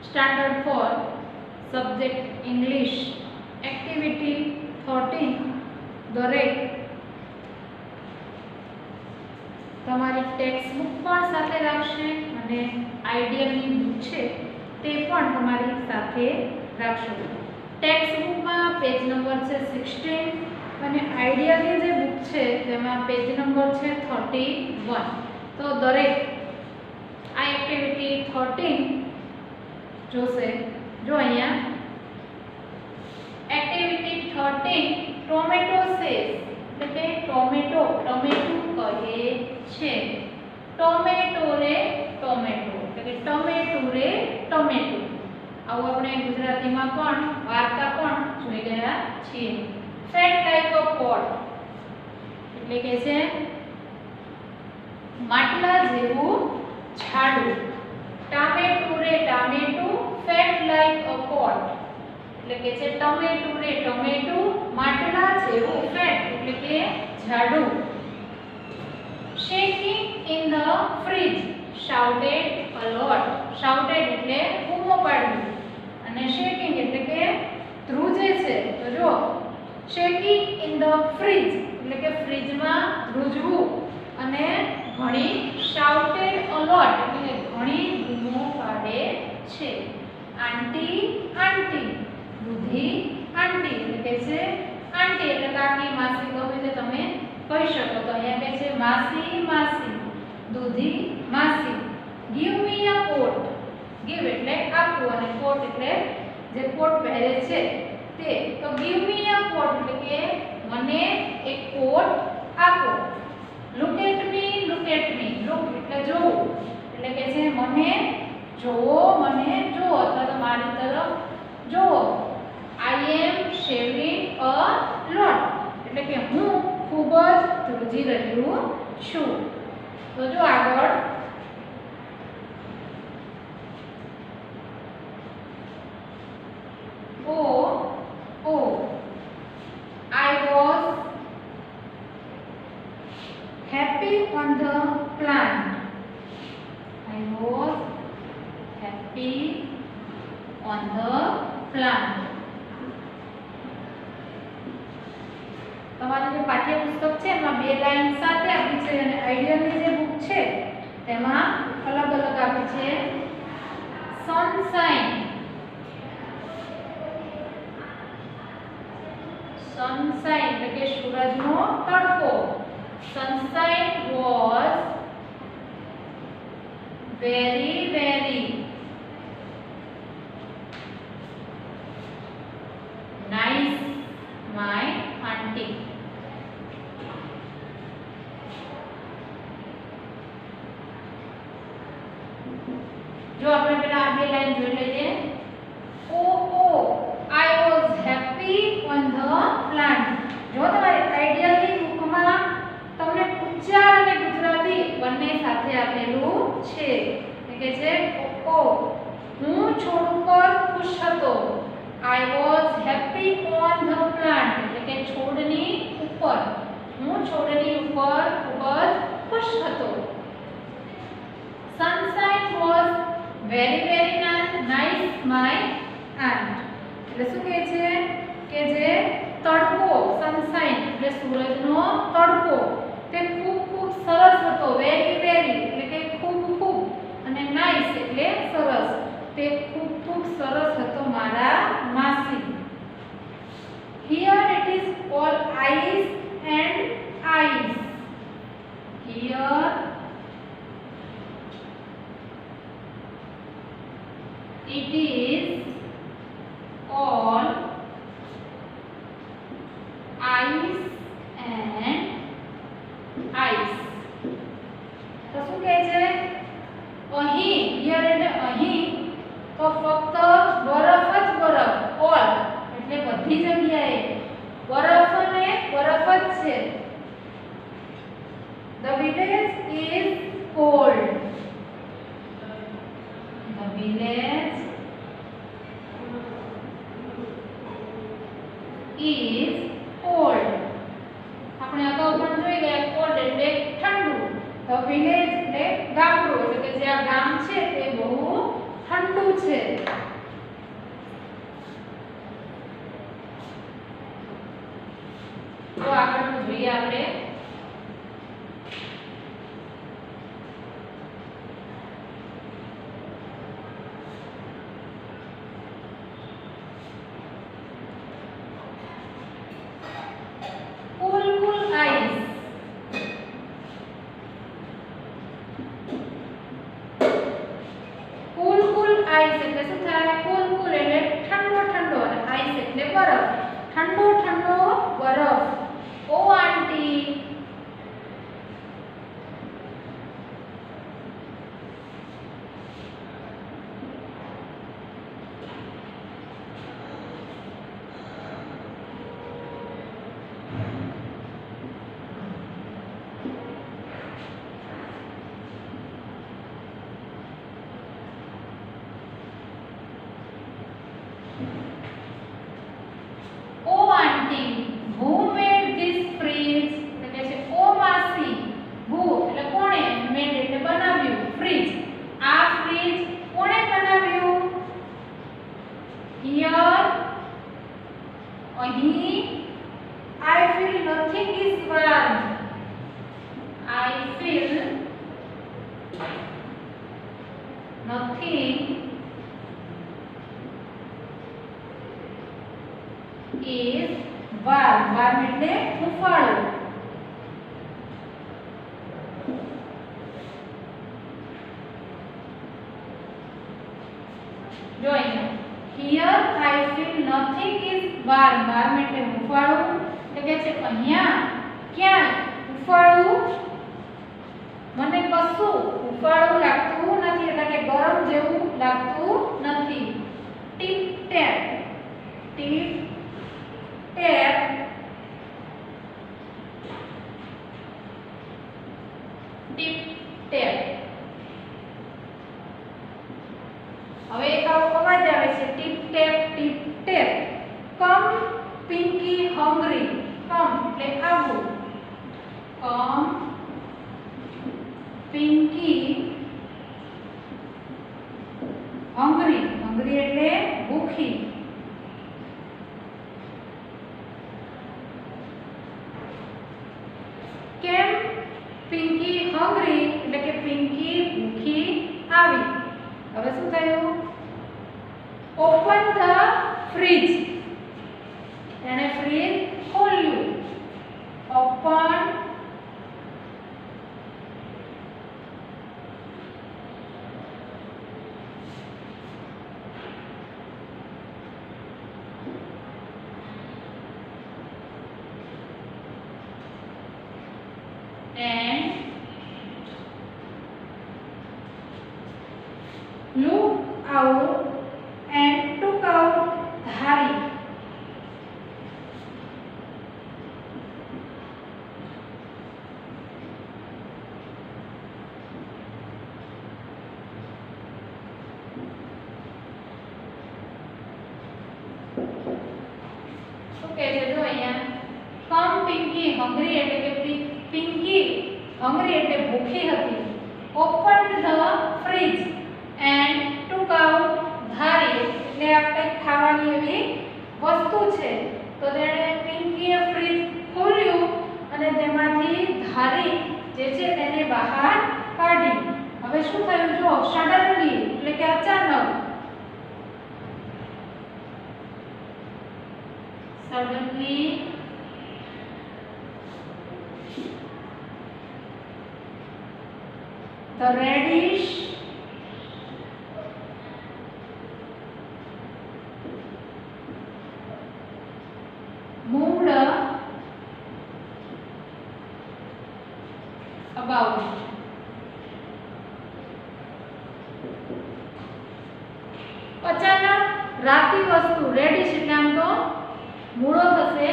Standard 4 subject English activity 13 દરેક તમારી text book પણ સાથે રાખશે અને આઈડિયલની બુક છે તે પણ તમારી સાથે રાખશો. ટેક્સ્ટ બુકમાં પેજ નંબર છે 16 અને આઈડિયલની જે બુક છે તેમાં પેજ નંબર છે 31. તો દરેક આ એક્ટિવિટી 13 જોશે. જો અહીંયા એક્ટિવિટી 13 ટોમેટો સેસ એટલે કે ટમેટું કહે છે. ટોમેટો રે ટોમેટો એટલે કે ટમેટું રે ટમેટું. આવું આપણે ગુજરાતીમાં પણ વાર્તા પણ જોઈ ગયા છીએ. ફેટ લાઈક અ પોટ એટલે કે છે માટલા જેવું જાડું. ટામેટું રે ટામેટું ફેટ લાઈક અ પોટ એટલે કે છે ટમેટું રે ટમેટું માટલા જેવું ફેટ એટલે કે જાડું. Shaking in the fridge shouted a lot. Shouted એટલે બૂમો પાડવી અને shaking એટલે કે ધ્રુજે છે. તો જો shaking in the fridge એટલે કે ફ્રીજમાં ધ્રુજવું અને ઘણી shouted a lot એટલે ઘણી બૂમો પાડે છે. આંટી આંટી દૂધી આંટી એટલે કે છે આંટી એટલે કાકી માસી ગમે તે તમે કહી શકો. તો અહીંયા કહે છે માસી માસી દૂધી માસી. ગીવ મી અ કોટ. ગીવ એટલે આપવું અને કોટ એટલે જે કોટ પહેરે છે તે. તો ગીવ મી અ કોટ એટલે કે મને એક કોટ આપો. Look at me look at me. Look એટલે જોવું એટલે કે છે મને જોવો મને જોવો અથવા તો મારી તરફ જોવો. આઈ એમ શેવિંગ અ લોટ એટલે કે હું ખૂબ જ ધ્રુજી રહ્યું છું. તો જો આગળ I was happy on the plant. I was happy on the plant. તમારું જે પાઠ્યપુસ્તક છે એમાં બે લાઈન સાથે આપી છે અને આઈડિયલની જે બુક છે તેમાં અલગ અલગ આપી છે. સનશાઇન સનશાઇન એટલે કે સૂરજનો તડકો. Sunshine was very very nice my aunty. જો આપણે પેલા આ બે લાઈન જોઈ લઈએ. I was happy on the plant. જો તમારી આઈડિયલની બુકમાં તમને ઉચ્ચાર અને ગુજરાતી બંને સાથે આપેલું છે. એટલે કે છે હું છોડ ઉપર ખુશ હતો. I was happy on the plant એટલે કે છોડની ઉપર. હું છોડની ઉપર ખૂબ જ ખુશ હતો. Sunshine was very very nice my aunt. એટલે શું કહે છે કે જે તડકો સનશાઇન એટલે સૂરજનો તડકો તે ખૂબ ખૂબ સરસ હતો. વેરી વેરી એટલે કે ખૂબ ખૂબ અને નાઇસ એટલે સરસ. તે ખૂબ ખૂબ સરસ હતો મારા માસી. Here it is all eyes and eyes. Here it is all eyes and eyes. તો શું કહે છે અહીં હિયર એટલે અહીં તો ફક્ત બરફ જ બરફ. ઓલ એટલે બધી જગ્યાએ બરફ ને બરફ જ છે. The village is cold. The village is cold. આપણે અગાઉ પણ જોઈ ગયા cold એટલે ઠંડુ. The village એટલે ગામડું એટલે કે જે આ ગામ છે તે બહુ ઠંડુ છે. છે? તો આગળનું જોઈએ આપણે. cool eyes. cool eyes એટલે શું થાય? cool એટલે ઠંડો ઠંડો અને આઈસ એટલે બરફ. ઠંડો ઠંડો બરફ. ઓ આંટી, who made this fridge? એટલે કે છે ઓ માસી. who એટલે કોણે, made એટલે બનાવ્યું, fridge આ ફ્રીજ કોણે બનાવ્યું? here અહીં I feel nothing is warm. I feel nothing is warm. warm એટલે હુંફાળું. જો અહીંયા here I feel nothing is warm. warm એટલે હુંફાળું. એટલે કે છે અહીંયા ક્યાં હુંફાળું મને કશું હુંફાળું લાગતું નથી, એટલે કે ગરમ જેવું લાગતું નથી. Tip tap. Tip tap. Tip tap. હવે એક અવાજ આવે છે tip tap tip tap. Come Pinky hungry. Come એટલે આવવું. કમ પિંકી હંગ્રી. હંગ્રી એટલે ભૂખી. કેમ પિંકી હંગ્રી એટલે કે પિંકી ભૂખી આવી. હવે શું થયું? Open the fridge. એને ફ્રીજ ખોલ્યું. Open and looked out and took out dhari. શું કહે છે જો અહીંયા? કમ પિંકી હંગ્રી એટલે કે પિંકી હંગ્રી એટલે ભૂખી હતી. Open the fridge and took out ધારી એટલે આ કંઈક ખાવાની એવી વસ્તુ છે. તો તેણે પિંકીએ ફ્રીજ ખોલ્યું અને તેમાંથી ધારી જે છે તેને બહાર કાઢી. હવે શું થયું જો? સડનલી એટલે કે અચાનક. Suddenly the reddish moved about. અચાનક રાતી વસ્તુ રેડિશ એટલે આમ તો મૂળો થશે.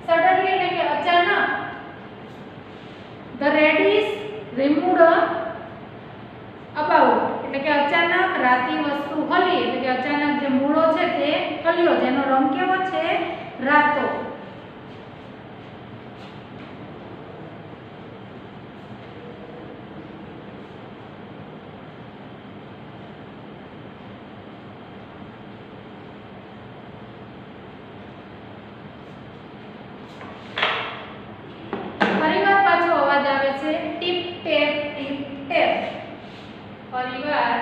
સડનલી એટલે કે અચાનક. the reddish removed about એટલે કે અચાનક રાતી વસ્તુ હલી એટલે કે અચાનક જે મૂળો છે તે હલ્યો, જેનો રંગ કેવો છે? રાતો. છે ટીપ ટેપ. ફરીવાર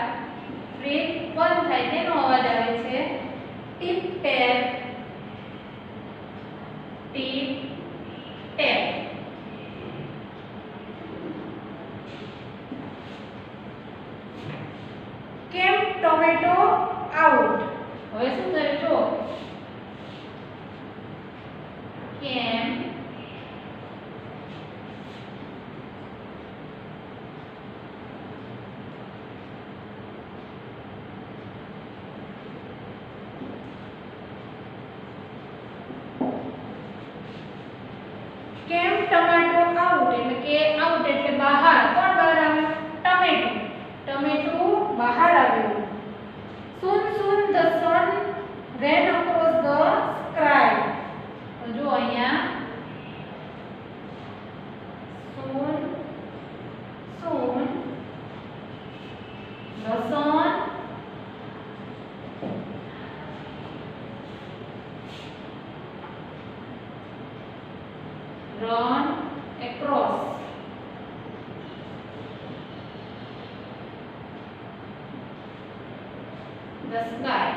ફ્રીજ બંધ થાય તેનો અવાજ આવે છે ટીપ ટેપ. કેમ ટોમેટો આઉટ. હવે શું થયું જો કેમ કેમ ટોમેટો આઉટ એટલે કે આઉટ એટલે બહાર. કોણ બહાર આવ્યું? ટમેટો બહાર આવ્યું. Soon the sun ran across the sky. તો જો અહીંયા soon the sun run across the sky.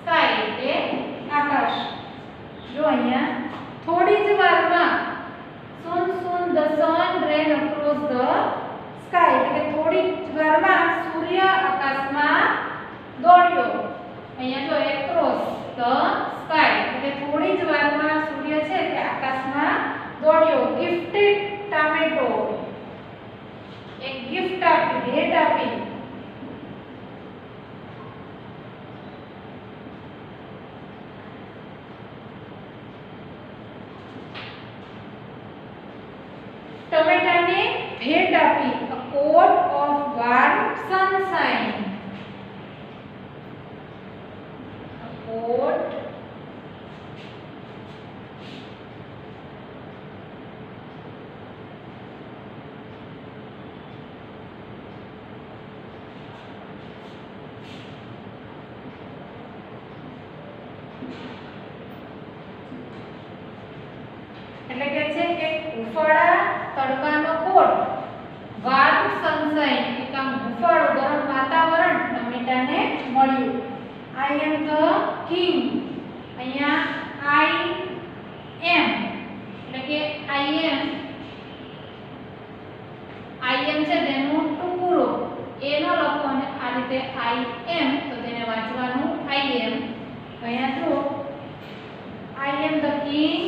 Sky એટલે આકાશ. જો અહીંયા થોડી જ વારમાં soon the sun ran across the sky એટલે કે થોડી જ વારમાં સૂર્ય આકાશમાં દોડ્યો. અહીંયા જો across the sky એટલે થોડી જ વારમાં સૂર્ય છે તે આકાશમાં દોડ્યો. ગિફ્ટેડ ટમેટો એક ગિફ્ટ આપી, ભેટ આપી. ટમેટાને ભેટ આપી. A coat of warm sunshine. A coat એટલે કે છે કે ઉફાળા તડકાનો કોટ. વાર્મ સનશાઇન એક આમ ઉફાળું ગરમ વાતાવરણ ટમેટાને મળ્યું. આઈ એમ ધ કિંગ. અહીંયા આઈ એમ એટલે કે આઈ એમ છે તેનું ટુકડો એ ન લખો અને આ રીતે આઈ એમ તો તેને વાંચવાનું આઈ એમ. અહીંયા જો I am the king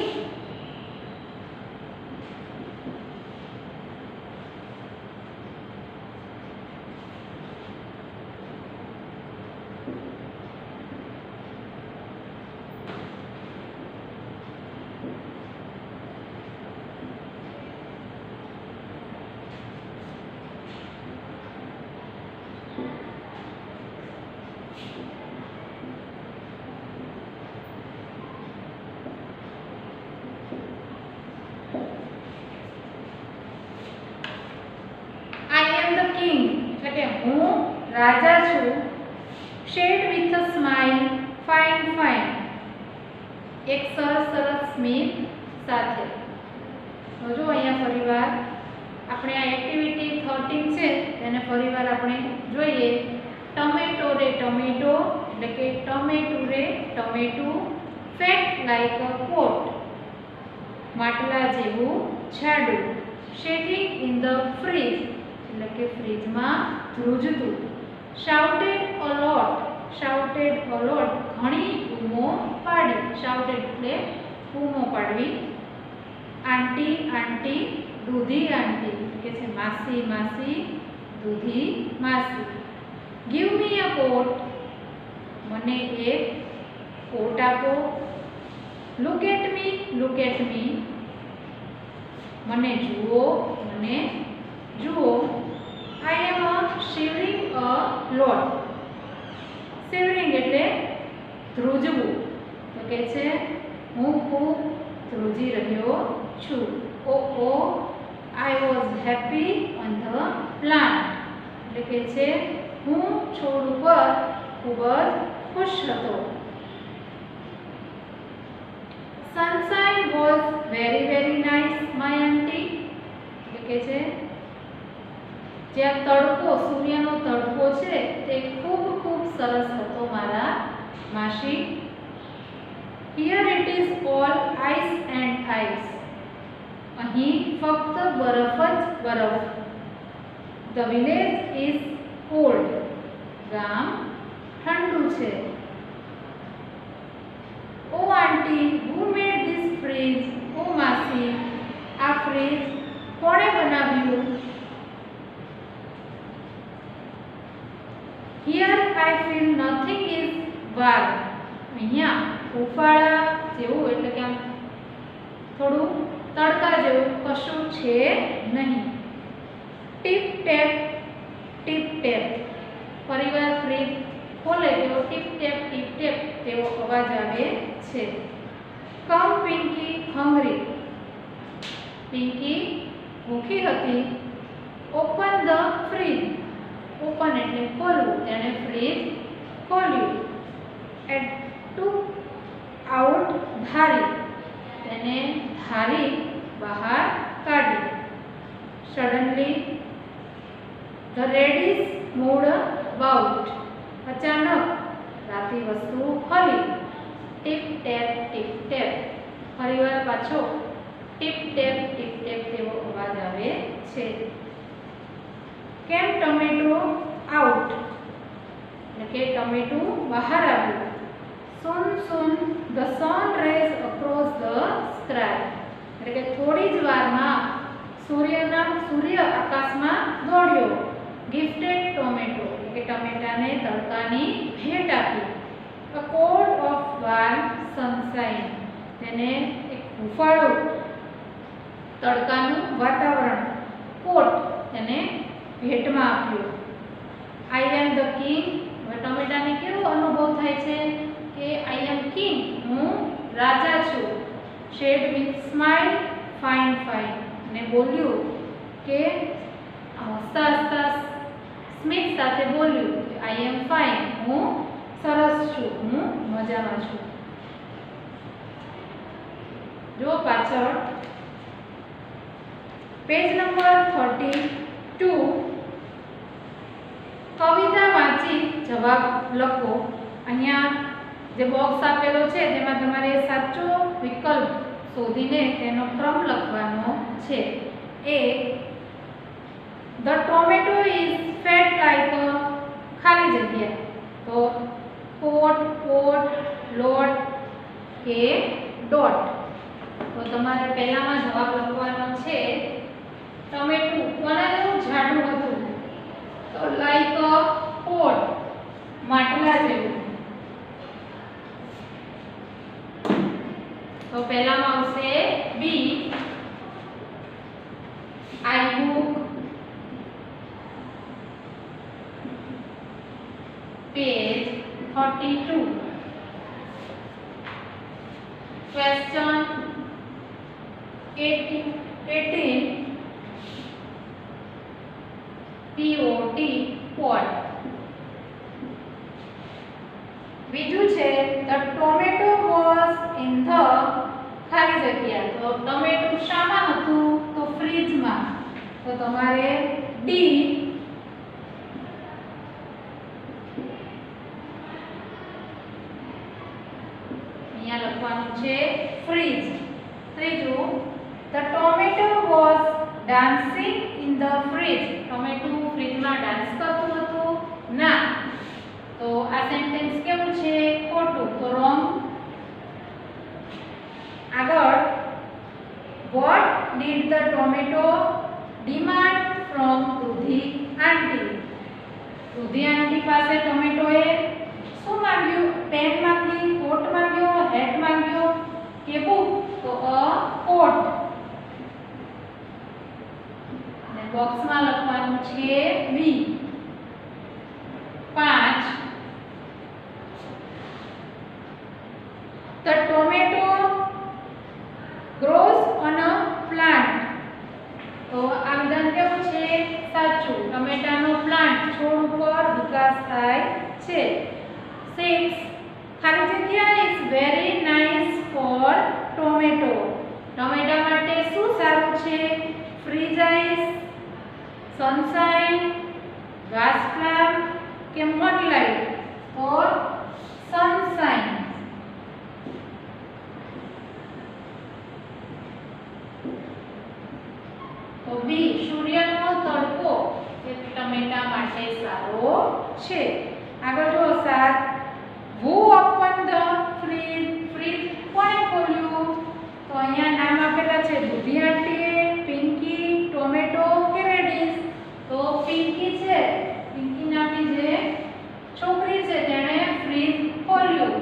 king એટલે કે હું રાજા છું. Shed with a smile fine એક સરસ સ્મિત સાથે. તો જો અહીંયા ફરીવાર આપણે આ એક્ટિવિટી 13 છે તેને ફરીવાર આપણે જોઈએ. ટમેટો રે ટમેટો એટલે કે ટમેટું રે ટમેટું. ફેટ લાઈક અ કોટ માટલા જેવું જાડું. શેકિંગ ઇન ધ ફ્રીજ એટલે કે ફ્રીજમાં ધ્રુજતું. શાઉટેડ અ લોટ ઘણી બૂમો પાડી. શાઉટેડ એટલે બૂમો પાડવી. આંટી દૂધી આંટી કે છે માસી દૂધી માસી. ગીવ મી અ કોટ મને એક કોટ આપો. લુક એટ મી મને જુઓ. આઈ એમ શિવરિંગ અ લોટ. શિવરિંગ એટલે ધ્રુજવું તો કે છે હું ખૂબ ધ્રુજી રહ્યો છું. Oh I was happy on the plant એટલે કે છે હું છોડ ઉપર ખૂબ જ ખુશ હતો. Sunshine was very nice my aunty કે છે જે તડકો સૂર્યનો તડકો છે તે ખૂબ ખૂબ સરસ હતો મારા માસી. Here it is all ice and ice. અહીં ફક્ત બરફ જ બરફ. The village is cold. ગામ ઠંડુ છે. Oh auntie, who made this fridge? Oh માસી, આ ફ્રીજ કોણે બનાવ્યું? Here I feel nothing is warm. અહીંયા ઉફાળા જેવું એટલે કે આમ થોડું તડકા જેવું કશું છે નહીં. Tip tap. ફરીવાર ફ્રીજ ખોલે તેવો ટીપ ટેપ તેવો અવાજ આવે છે. કમ પિંકી હંગ્રી. પિંકી ભૂખી હતી. Open the fridge. ઓપન એટલે ખોલવું. તેણે ફ્રીજ ખોલ્યું. એટ ટુક આઉટ ધારી. તેને ધારી બહાર કાઢી. Suddenly the radish moved about. અચાનક રાતી વસ્તુ હલી. Tip tap. ફરીવાર પાછો ટીપ ટેપ તેવો અવાજ આવે છે. કેમ ટમેટો આઉટ એટલે કે ટમેટું બહાર આવ્યું. soon the sun rays across the sky. એટલે કે થોડી જ વારમાં સૂર્ય આકાશમાં દોડ્યો. gifted tomato એટલે કે ટમેટાને તડકાની ભેટ આપી. a coat of warm sunshine. તેને એક હુંફાળું તડકાનું વાતાવરણ કોટ તેને ભેટમાં આપ્યું. I am the king. હવે ટમેટાને કેવો અનુભવ થાય છે કે I am king, હું રાજા છું. said with smile, fine. અને બોલ્યું કે હસતા સ્મિત સાથે બોલ્યું I am fine, હું સરસ છું, હું મજામાં છું. જો પાછળ પેજ નંબર 32 કવિતા વાંચી જવાબ લખો. અહીંયા જે બોક્સ આપેલો છે તેમાં તમારે સાચો વિકલ્પ શોધીને તેનો ક્રમ લખવાનો છે. A the tomato is fat like ખાલી જગ્યા. તો પોટ લોટ કે ડોટ. તો તમારે પહેલામાં જવાબ લખવાનો છે ટમેટું કોના જેવું જાડું હતું? તો લાઈક પોટ, માટલા જેવું. તો પહેલામાં આવશે B I book. Page 32. Question 18 POT pot. બીજું છે the tomato was in the ખાલી જગ્યા. તો ટમેટું શામાં હતું? તો ફ્રીજમાં. તો તમારે ડી અહીંયા લખવાનું છે ફ્રીજ. ત્રીજું the tomato was dancing in the fridge. ટમેટું ફ્રીજમાં ડાન્સ કરતું હતું? ના. તો આ સેન્ટેન્સ કેવું છે? ખોટું. તો રોંગ. આગળ what did the tomato demand from રૂધી આંટી? રૂધી આંટી પાસે ટમેટોએ શું માંગ્યું? પેન માંગી, કોટ માંગ્યો, હેટ માંગ્યો કે બુક? તો અ કોટ. અને બોક્સમાં લખવાનું છે બી. 5 The tomato grows on a plant. તો આ વિધાન કેવું છે? સાચું. ટમેટાનો પ્લાન્ટ છોડ ઉપર વિકાસ થાય છે. 6 ખાલી જગ્યા is very nice for tomato. ટમેટા માટે શું સારું છે? freeze ice, sunshine, gas flame કે moonlight or sunshine. તો બી સૂર્યનો તડકો એ ટમેટા માટે સારો છે. આગળ જો 7 who opened the fridge કોણે ખોલ્યું? તો અહીંયા નામ આપેલા છે દૂધી આંટી, પિંકી, ટોમેટો કે રેડિશ. તો પિંકી છે, પિંકી નામની જે છોકરી છે તેણે ફ્રીજ ખોલ્યું.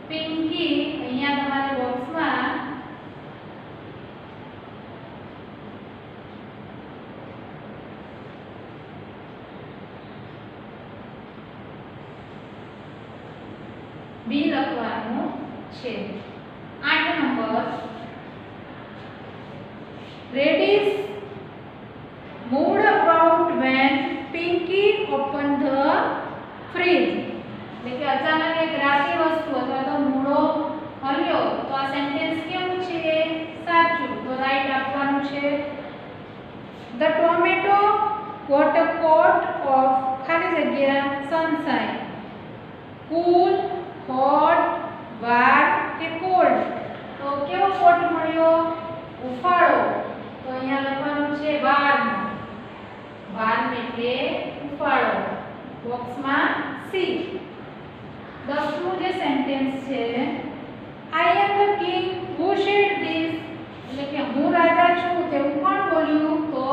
પિંકી અહીંયા તમારા બોક્સમાં બી લખવાનું છે. 8 number reddish moved about when Pinky opened the fridge. એટલે કે અચાનક એક રાતી વસ્તુ અથવા તો મૂળો હલ્યો. તો આ સેન્ટેન્સ કેવું છે? સાચું. તો રાઈટ આપવાનું છે. The tomato got a coat of ખાલી જગ્યા sunshine. Cool, hot, warm કે cold. તો કેવો કોટ મળ્યો? ઉફાળો. તો અહીંયા લખવાનું છે warm. warm એટલે ઉફાળો. બોક્સમાં સી. 10મું જે સેન્ટેન્સ છે I am the king who said this. એટલે કે હું રાજા છું તેવું કોણ બોલ્યું? તો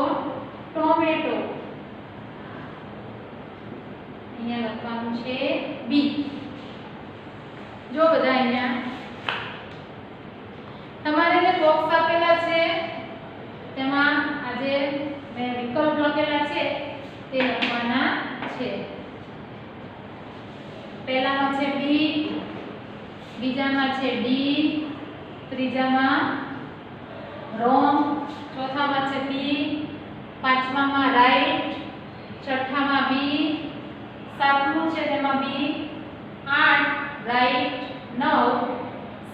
ટોમેટો. અહીંયા લખવાનું છે બી. જો બધા અહીંયા તમારે જે બોક્સ આપેલા છે તેમાં આજે મેં વિકલ્પ લખેલા છે તે લખવાના છે. પહેલામાં છે બી, બીજામાં છે ડી, ત્રીજામાં રોંગ, ચોથામાં છે બી, પાંચમામાં રાઈટ, છઠ્ઠામાં બી, સાતમું છે તેમાં બી, 8 રાઈટ, 9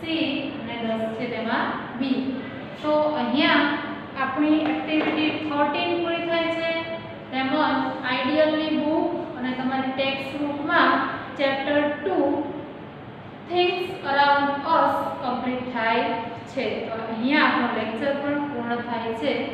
સી અને 10 છે તેમાં બી. તો અહીંયા આપણી એક્ટિવિટી 13 પૂરી થાય છે. તેમજ આઈડિયલની બુક અને તમારી ટેક્સ્ટ બુકમાં ચેપ્ટર 2 થિંગ્સ અરાઉન્ડ અસ કમ્પ્લીટ થાય છે. તો અહીંયા આપણો લેક્ચર પણ પૂર્ણ થાય છે.